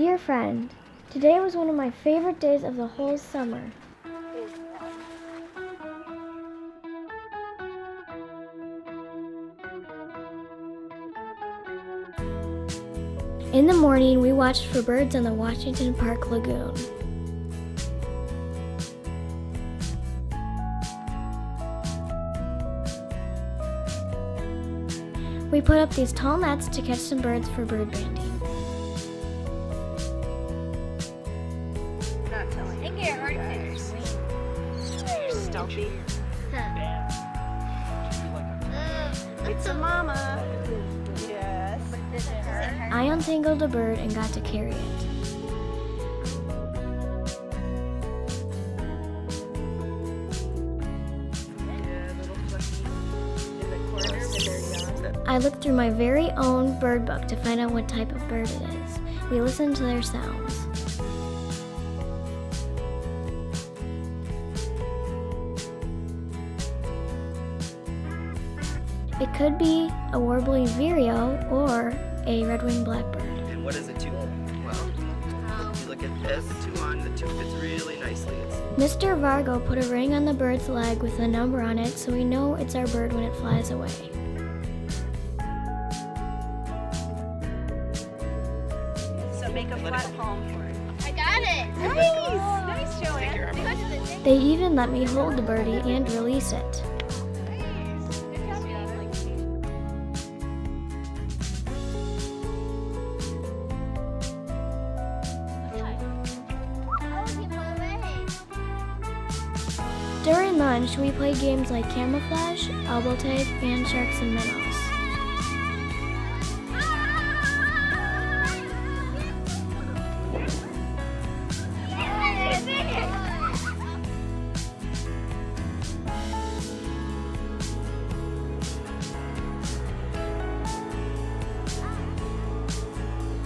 Dear friend, today was one of my favorite days of the whole summer. In the morning, we watched for birds on the Washington Park Lagoon. We put up these tall nets to catch some birds for bird banding. Not telling. I get hard You're stealthy. It's a mama. Yes. I untangled a bird and got to carry it. I looked through my very own bird book to find out what type of bird it is. We listened to their sounds. It could be a warbly vireo or a red-winged blackbird. And what is a two? Well, you look at this, the two on, the two fits really nicely. Mr. Vargo put a ring on the bird's leg with a number on it so we know it's our bird when it flies away. So make a flat palm for it. I got it. Nice, Joanne. They even let me hold the birdie and release it. During lunch, we played games like camouflage, elbow tag, and sharks and minnows.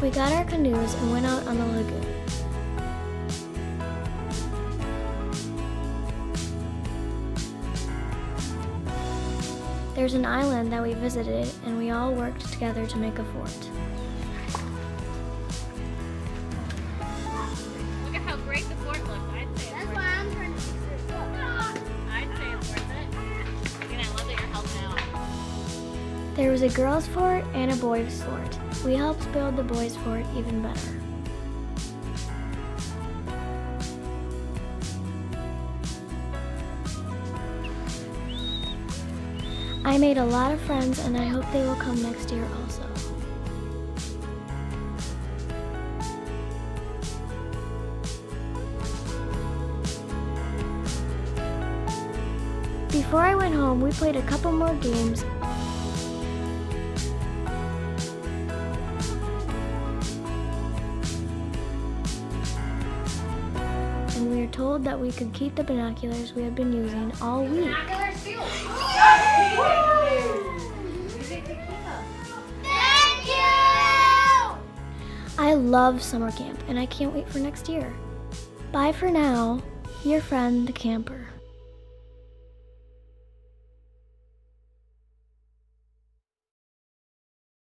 We got our canoes and went out on the lagoon. There's an island that we visited, and we all worked together to make a fort. Look at how great the fort looks. I'd say it's worth it. I'm trying to fix this up. I'd say it's worth it. Again, I love that you're helping out. There was a girls' fort and a boys' fort. We helped build the boys' fort even better. I made a lot of friends, and I hope they will come next year also. Before I went home, we played a couple more games. And we were told that we could keep the binoculars we had been using all week. Thank you! I love summer camp, and I can't wait for next year. Bye for now, your friend, the camper.